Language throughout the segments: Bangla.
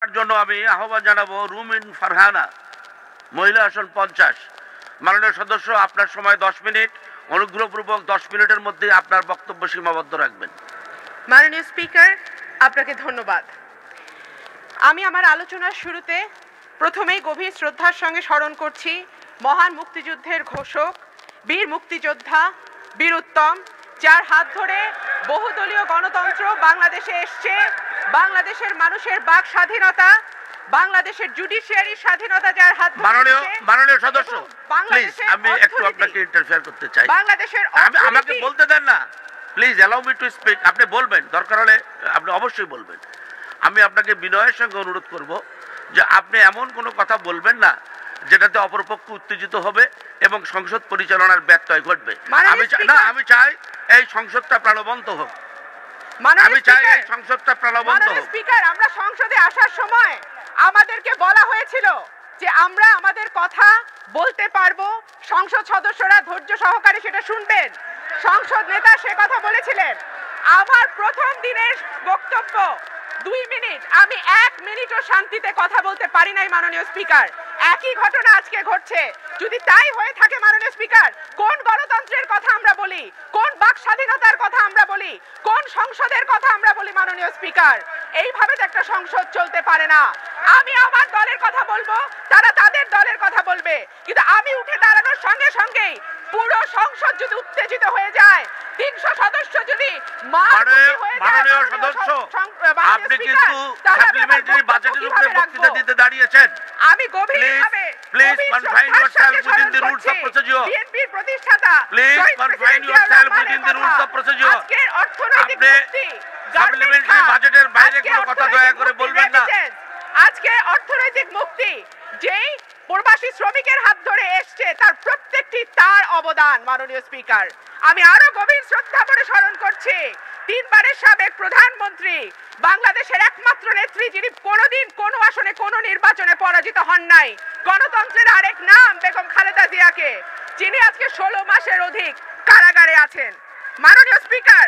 করার জন্য আমি আহ্বান জানাবো রুমিন ফারহানা, মহিলা আসন 50। মাননীয় সদস্য, আপনার সময় 10 মিনিট। অনুগ্রহপূর্বক 10 মিনিটের মধ্যে আপনার বক্তব্য সীমাবদ্ধ রাখবেন। মাননীয় স্পিকার, আপনাকে ধন্যবাদ। আমি আমার আলোচনার শুরুতে প্রথমেই গভীর শ্রদ্ধার সঙ্গে স্মরণ করছি মহান মুক্তিযুদ্ধের ঘোষক, বীর মুক্তিযোদ্ধা বীর উত্তম, যার হাত ধরে বহুদলীয় গণতন্ত্র বাংলাদেশে এসছে, বাংলাদেশের মানুষের বাক স্বাধীনতা, বাংলাদেশের জুডিশিয়ারি স্বাধীনতা যার হাত ধরে। মাননীয় সদস্য, প্লিজ আমি একটু আপনাকে ইন্টারফেয়ার করতে চাই। বাংলাদেশের আমাকে বলতে দেন না, please allow me to speak. আপনি বলবেন, দরকার হলে আপনি অবশ্যই বলবেন। আমি আপনাকে বিনয়ের সঙ্গে অনুরোধ করব যে আপনি এমন কোনো কথা বলবেন না যেটাতে অপরপক্ষ উত্তেজিত হবে এবং সংসদ পরিচালনার ব্যত্যয় ঘটবে। আমি চাই এই সংসদটা প্রাণবন্ত হোক। আমি চাই এই সংসদটা প্রাণবন্ত হোক। স্পিকার, আমরা সংসদে আসার সময় আমাদেরকে বলা হয়েছিল যে আমরা আমাদের কথা বলতে পারবো, সংসদ সদস্যরা ধৈর্য সহকারে সেটা শুনবেন। সংসদ নেতা সে কথা বলেছিলেন। আমার প্রথম দিনের বক্তব্য 2 মিনিট, আমি 1 মিনিটও শান্তিতে কথা বলতে পারি নাই মাননীয় স্পিকার। একই ঘটনা আজকে ঘটছে। যদি তাই হয়ে থাকে মাননীয় স্পিকার, কোন গণতন্ত্রের কথা আমরা বলি, কোন বাক স্বাধীনতার কথা আমরা বলি, কোন সংসদের কথা আমরা বলি মাননীয় স্পিকার? এইভাবে তো একটা সংসদ চলতে পারে না। আমি আমার দলের কথা বলবো, তারা তাদের দলের কথা বলবে, কিন্তু আমি উঠে দাঁড়ানোর সঙ্গে সঙ্গেই পুরো সংসদ যদি উত্তেজিত হয়ে যায়, 300 সদস্য যদি মাননীয় সদস্য, আপনি কিন্তু সাপ্লিমেন্টারি বাজেটের উপরে বক্তৃতা দিতে দাঁড়িয়েছেন। আমি গভীরভাবে please confine yourself within the rules of procedure. বিএনপির প্রতিষ্ঠাতা please confine yourself within the rules of procedure. আজকের অর্থনৈতিক মুক্তি, সাপ্লিমেন্টারি বাজেটের বাইরে কোনো কথা দয়া করে বলবেন না। আজকে অর্থনৈতিক মুক্তি যেই প্রবাসী শ্রমিকের হাত ধরে এসছে, তার প্রত্যেকটি তার অবদান মাননীয় স্পিকার। আমি আরো গভীর শ্রদ্ধা করে স্মরণ করছি 3 বারের সাবেক প্রধানমন্ত্রী, বাংলাদেশের একমাত্র নেত্রী যিনি কোনোদিন কোনো আসনে কোনো নির্বাচনে পরাজিত হন নাই, গণতন্ত্রের আরেক নাম বেগম খালেদা জিয়াকে, যিনি আজকে 16 মাসের অধিক কারাগারে আছেন। মাননীয় স্পিকার,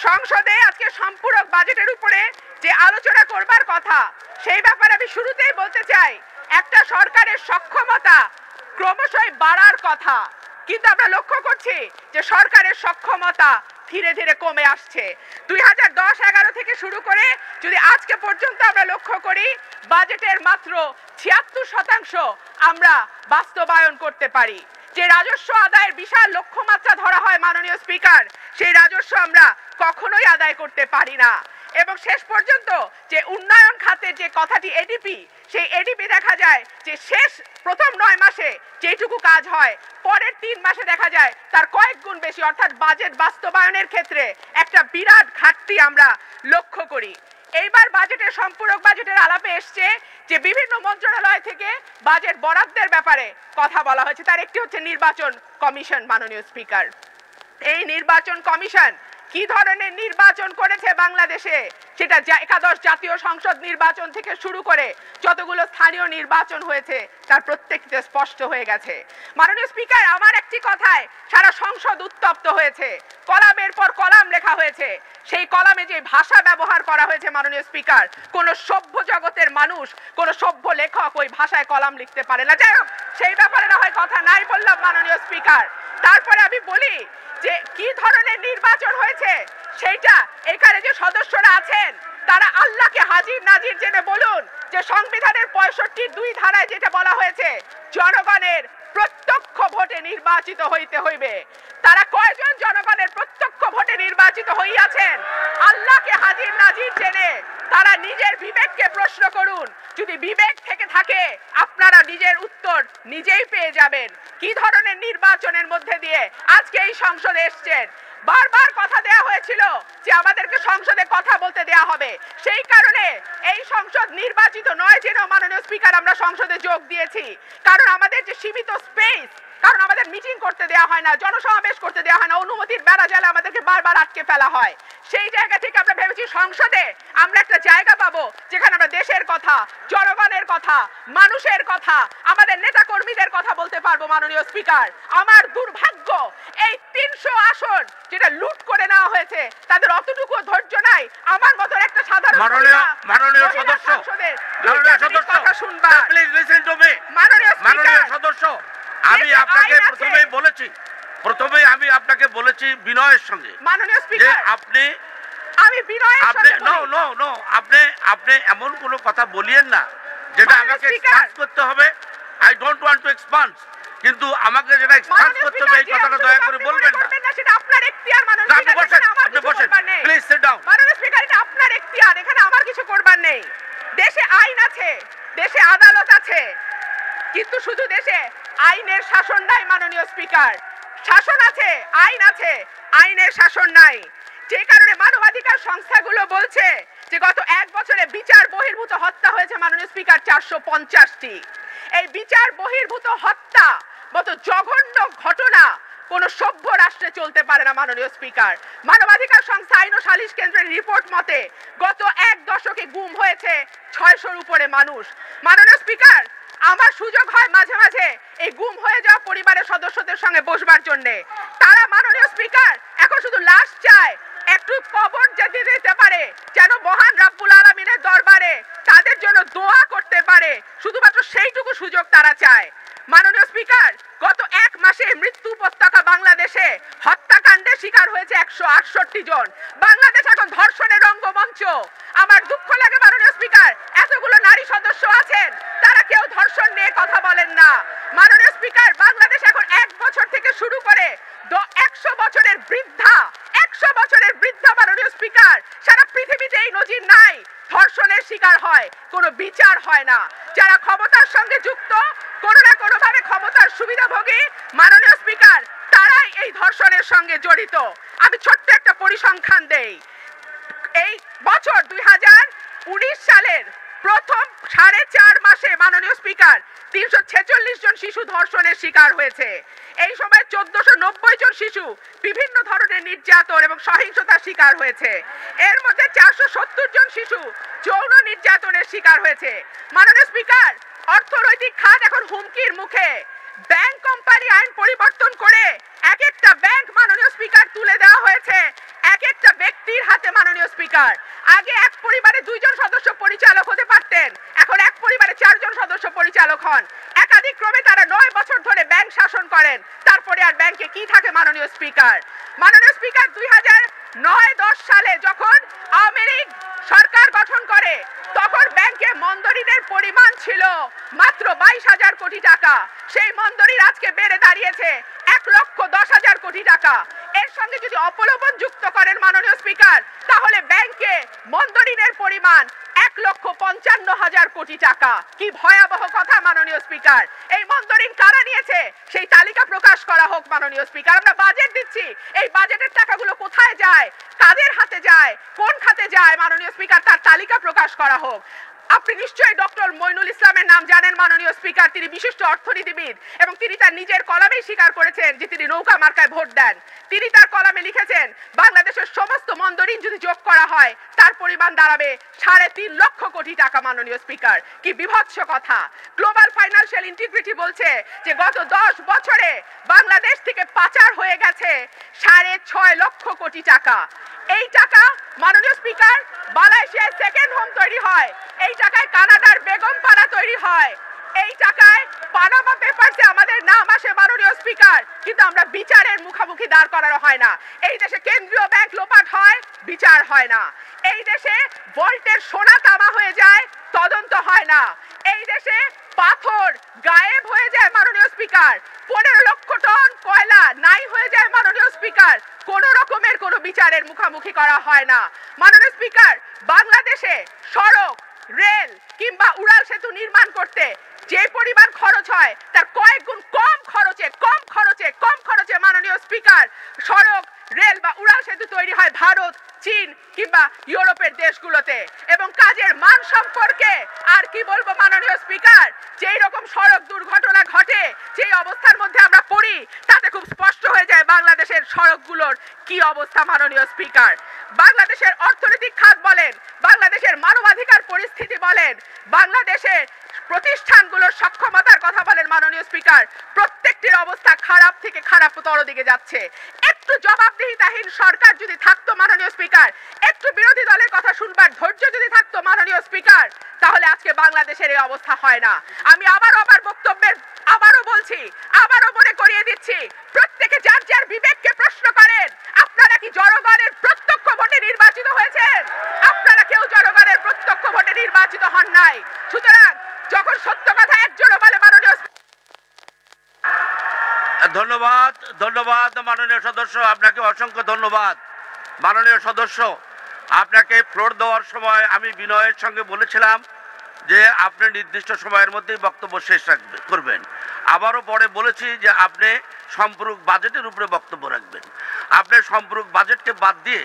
সংসদে আজকে সম্পূরক বাজেটের উপরে যে আলোচনা করবার কথা, সেই ব্যাপারে আমি শুরুতেই বলতে চাই, একটা সরকারের সক্ষমতা ক্রমশই বাড়ার কথা, কিন্তু আমরা লক্ষ্য করছি যে সরকারের সক্ষমতা ধীরে ধীরে কমে আসছে। 2010-11 থেকে শুরু করে যদি আজকে পর্যন্ত আমরা লক্ষ্য করি, বাজেটের মাত্র 76% আমরা বাস্তবায়ন করতে পারি। যে রাজস্ব আদায়ের বিশাল লক্ষ্যমাত্রা ধরা হয় মাননীয় স্পিকার, সেই রাজস্ব আমরা কখনোই আদায় করতে পারি না। এবং শেষ পর্যন্ত যে উন্নয়ন খাতের যে কথাটি এডিপি, সেই এডিপি দেখা যায় যে প্রথম 9 মাসে যেটুকু কাজ হয়, পরের 3 মাসে দেখা যায় তার কয়েক গুণ বেশি, অর্থাৎ বাজেট বাস্তবায়নের ক্ষেত্রে একটা বিরাট ঘাটতি আমরা লক্ষ্য করি। এইবার বাজেটের সম্পূরক বাজেটের আলাপে এসছে যে বিভিন্ন মন্ত্রণালয় থেকে বাজেট বরাদ্দের ব্যাপারে কথা বলা হয়েছে। তার একটি হচ্ছে নির্বাচন কমিশন মাননীয় স্পিকার। এই নির্বাচন কমিশন কি ধরনের নির্বাচন করেছে বাংলাদেশে, সেটা একাদশ জাতীয় সংসদ নির্বাচন থেকে শুরু করে যতগুলো স্থানীয় নির্বাচন হয়েছে তার প্রত্যেকটিতে স্পষ্ট হয়ে গেছে। মাননীয় স্পিকার, আমার একটি কথায় সারা সংসদ উত্তপ্ত হয়েছে। কলামের পর কলাম লেখা হয়েছে, সেই কলামে যে ভাষা ব্যবহার করা হয়েছে মাননীয় স্পিকার, কোন সভ্য জগতের মানুষ, কোন সভ্য লেখক ওই ভাষায় কলাম লিখতে পারে না। যাই হোক, সেই ব্যাপারে না হয় কথা নাই বললাম মাননীয় স্পিকার। তারপরে আমি বলি যে কি ধরনের নির্বাচন হয়েছে সেইটা এখানে যে সদস্যরা আছেন তারা আল্লাহকে হাজির নাজির জেনে বলুন যে সংবিধানের 65(2) ধারায় যেটা বলা হয়েছে, জনগণের প্রত্যক্ষ ভোটে নির্বাচিত হইতে হইবে। তারা কয়জন জনগণের প্রত্যক্ষ ভোটে নির্বাচিত হইয়াছেন? আল্লাহকে হাজির নাজির জেনে তারা নিজের বিবেককে প্রশ্ন করুন। যদি বিবেক থেকে থাকে, আপনারা নিজের উত্তর নিজেই পেয়ে যাবেন। কি ধরনের নির্বাচনের মধ্যে দিয়ে আজকে এই সংসদে এসছেন? বারবার কথা দেয়া হয়েছিল যে আমাদেরকে সংসদে কথা বলতে দেয়া হবে, সেই কারণে এই সংসদ নির্বাচিত নয় জেনেও মাননীয় স্পিকার আমরা সংসদে যোগ দিয়েছি। কারণ আমাদের যে সীমিত স্পেস, কারণ আমাদের মিটিং করতে দেয়া হয় না, জনসমাবেশ করতে দেয়া হয় না, অনুমতির বেড়া জালে আমাদেরকে বারবার আটকে ফেলা হয়। সেই জায়গা থেকে আমরা ভেবেছি সংসদে আমরা একটা জায়গা পাবো যেখানে আমরা দেশের কথা, জনগণের কথা, মানুষের কথা, আমাদের নেতা কর্মীদের কথা বলতে পারবো। মাননীয় স্পিকার, আমার দুর্ভাগ্য এই 300 আসন যেটা লুট করে নেওয়া হয়েছে তাদের অতটুকু ধৈর্য নাই আমার মতো একটা সাধারণ মাননীয় সদস্য কথা শুনবার। Please listen to me. মাননীয় সদস্য, আমি আপনাকে প্রথমেই আমি আপনাকে বলেছি বিনয়ের সঙ্গে মাননীয় যে স্পিকার আমি বিনয়ের সঙ্গে আপনি এমন কোনো কথা বলিয়েন না যেটা আমাকে এক্সপান্স করতে হবে। I don't want to expanse, কিন্তু আমাকে যেটা এক্সপান্স করতে হবে এই কথাটা দয়া করে বলবেন না। সেটা আপনার এখতিয়ার মাননীয় স্পিকার, আপনি বসেন প্লিজ সিট ডাউন। মাননীয় স্পিকার এটা আপনার এখতিয়ার, এখানে আমার কিছু করবার নেই। দেশে আইন আছে, দেশে আদালত আছে, কিন্তু শুধু দেশে আইনের শাসন নাই মাননীয় স্পিকার। শাসন আছে, আইন আছে, আইনের শাসন নাই। যে কারণে মানবাধিকার সংস্থাগুলো বলছে যে গত 1 বছরে বিচার বহির্ভূত হত্যা হয়েছে মাননীয় স্পিকার 450টি। এই বিচার বহির্ভূত হত্যা মতো জঘন্য ঘটনা কোন সভ্য রাষ্ট্রে চলতে পারে না মাননীয় স্পিকার। মানবাধিকার সংস্থা আইন ও সালিশ কেন্দ্রের রিপোর্ট মতে গত 1 দশকে গুম হয়েছে 600-র উপরে মানুষ। মাননীয় স্পিকার, আমার সুযোগ হয় মাঝে মাঝে এই গুম হয়ে যাওয়া পরিবারের সদস্যদের সঙ্গে বসবার জন্য। তারা মাননীয় স্পিকার এখন শুধু লাশ চায়, একটু কবর যেতে দিতে পারে, যেন মহান রাব্বুল আলামিনের দরবারে তাদের জন্য দোয়া করতে পারে, শুধুমাত্র সেইটুকু সুযোগ তারা চায়। মাননীয় স্পিকার, গত 1 মাসে মৃত্যু উপত্যকা বাংলাদেশে হত্যাকাণ্ডে শিকার হয়েছে 168 জন। বাংলাদেশ এখন ধর্ষণের রঙ্গমঞ্চ। আমার দুঃখ লাগে মাননীয় স্পিকার, এতগুলো নারী সদস্য আছেন, তারা কেউ ধর্ষণ নিয়ে কথা বলেন না। মাননীয় স্পিকার, বাংলাদেশ এখন 1 বছর থেকে শুরু করে 100 বছরের বৃদ্ধা মাননীয় স্পিকার, সারা পৃথিবীতে এই নজির নাই। ধর্ষণের শিকার হয়, কোনো বিচার হয় না। যারা ক্ষমতার সঙ্গে যুক্ত, কোনো না কোনো ভাবে ক্ষমতার সুবিধাভোগী মাননীয় স্পিকার, তারাই এই ধর্ষণের সঙ্গে জড়িত। আমি ছোট্ট একটা পরিসংখ্যান দেই। এই বছর 2019 সালের প্রথম 4.5 মাসে মাননীয় স্পিকার 346 জন শিশু ধর্ষণের শিকার হয়েছে। এই সময় 1490 জন শিশু বিভিন্ন ধরনের নির্যাতন এবং সহিংসতার শিকার হয়েছে। এর মধ্যে 470 জন শিশু যৌন নির্যাতনের শিকার হয়েছে। মাননীয় স্পিকার, অর্থনৈতিক খাত এখন হুমকির মুখে। ব্যাংক কোম্পানি আইন পরিবর্তন করে এক একটা ব্যাংক মাননীয় স্পিকার তুলে দেওয়া হয়েছে এক একটা ব্যক্তির হাতে মাননীয় স্পিকার। আগে এক পরিবারে 2 জন সদস্য পরিচালক হতে পারতেন, এখন এক পরিবারে 4 জন সদস্য পরিচালক হন। একাধিক্রমে তারা 9 বছর ধরে ব্যাংক শাসন করেন, তারপরে আর ব্যাংকে কি থাকে মাননীয় স্পিকার? মাননীয় স্পিকার, 2009-10 সালে যখন আওয়ামী লীগ সরকার গঠন করে তখন ব্যাংকে মন্দরিনের পরিমাণ ছিল মাত্র 22,000 কোটি টাকা। সেই মন্দরির আজকে বেড়ে দাঁড়িয়েছে 1,10,000 কোটি টাকা। এর সঙ্গে যদি অপলোপন যুক্ত করেন মাননীয় স্পিকার, তাহলে ব্যাংকে মন্দরিনের পরিমাণ 1,55,000 কোটি টাকা। কি ভয়াবহ কথা মাননীয় স্পিকার! এই মন্দরিন কারা নিয়েছে সেই তালিকা প্রকাশ করা হোক মাননীয় স্পিকার। আমরা বাজেট দিচ্ছি, এই বাজেটের টাকাগুলো কোথায় যায়, কাদের হাতে যায়, কোন খাতে যায় মাননীয় স্পিকার, তার তালিকা প্রকাশ করা হোক। আপনি নিশ্চয়ই ডক্টর মইনুল ইসলামের নাম জানেন মাননীয় স্পিকার। তিনি বিশিষ্ট অর্থনীতিবিদ এবং তিনি তার নিজের কলামেই স্বীকার করেছেন যে তিনি নৌকা মার্কায় ভোট দেন। তিনি তার কলামে লিখেছেন বাংলাদেশের সমস্ত মন্দরিন যদি যোগ করা হয় তার পরিমাণ দাঁড়াবে 3.5 লক্ষ কোটি টাকা মাননীয় স্পিকার। কি বিভৎস কথা! গ্লোবাল ফাইন্যান্সিয়াল ইন্টিগ্রিটি বলছে যে গত 10 বছরে বাংলাদেশ থেকে পাচার হয়ে গেছে 6.5 লক্ষ কোটি টাকা। এই টাকা মাননীয় স্পিকার মালয়েশিয়ায় সেকেন্ড হোম তৈরি হয়, এই টাকায় কানাডার বেগমপাড়া তৈরি হয়, এই টাকায় পানামা পেপারসে আমাদের নাম আসে মাননীয় স্পিকার, কিন্তু আমরা বিচারের মুখোমুখি দাঁড় করানো হয় না। এই দেশে কেন্দ্রীয় ব্যাংক লোপাট হয়, বিচার হয় না। এই দেশে ভল্টের সোনা তামা হয়ে যায়, তদন্ত হয় না। এই দেশে পাথর গায়েব হয়ে যায় মাননীয় স্পিকার, 15 লক্ষ টন কয়লা নাই হয়ে যায় মাননীয় স্পিকার, কোন রকমের কোনো বিচারের মুখোমুখি করা হয় না মাননীয় স্পিকার। বাংলাদেশে সড়ক, রেল কিংবা উড়াল সেতু নির্মাণ করতে যে পরিমাণ খরচ হয় তার কয়েক গুণ কম খরচে মাননীয় স্পিকার সড়ক, রেল বা উড়াল সেতু তৈরি হয় ভারত, চীন কিংবা ইউরোপের দেশগুলোতে। এবং কাজের মান সম্পর্কে আর কি বলবো মাননীয় স্পিকার, যেই রকম সড়ক দুর্ঘটনা ঘটে, যেই অবস্থার মধ্যে আমরা পড়ি, তাতে খুব স্পষ্ট হয়ে যায় বাংলাদেশের সড়কগুলোর কি অবস্থা মাননীয় স্পিকার। বাংলাদেশের অর্থনৈতিক খাত বলেন, বাংলাদেশের মানবাধিকার পরিস্থিতি বলেন, বাংলাদেশের প্রতিষ্ঠানগুলোর সক্ষমতার কথা বলেন মাননীয় স্পিকার, প্রত্যেকটির অবস্থা খারাপ থেকে খারাপতর দিকে যাচ্ছে। একটু জবাবদিহিতাহীন সরকার যদি থাকতো মাননীয় স্পিকার, একটু বিরোধী দলের কথা শুনবার ধৈর্য যদি থাকতো মাননীয় স্পিকার, তাহলে আজকে বাংলাদেশের এই অবস্থা হয় না। আমি আমার বক্তব্যের আবারও বলছি, আবারও মনে করিয়ে দিচ্ছি, প্রত্যেকে যার যার বিবেককে প্রশ্ন করেন। আপনারা কি জনগণের প্রত্যক্ষ ভোটে নির্বাচিত হয়েছেন? আপনারা কেউ জনগণের প্রত্যক্ষ ভোটে নির্বাচিত হন নাই। সুতরাং যখন সত্য কথা একজনও বলে মাননীয় ধন্যবাদ, ধন্যবাদ মাননীয় সদস্য, আপনাকে অসংখ্য ধন্যবাদ। মাননীয় সদস্য, আপনাকে ফ্লোর দেওয়ার সময় আমি বিনয়ের সঙ্গে বলেছিলাম যে আপনি নির্দিষ্ট সময়ের মধ্যেই বক্তব্য শেষ করবেন। আবারও পরে বলেছি যে আপনি সম্পূরক বাজেটের উপরে বক্তব্য রাখবেন। আপনি সম্পূরক বাজেটকে বাদ দিয়ে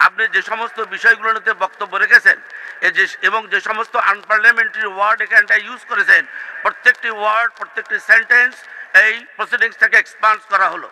আপনি যে সমস্ত বিষয়গুলো নিয়ে বক্তব্য রেখেছেন এবং যে সমস্ত আনপার্লামেন্টারি ওয়ার্ড এখানটায় ইউজ করেছেন, প্রত্যেকটি ওয়ার্ড, প্রত্যেকটি সেন্টেন্স এই প্রসিডিংস থেকে এক্সপান্স করা হলো।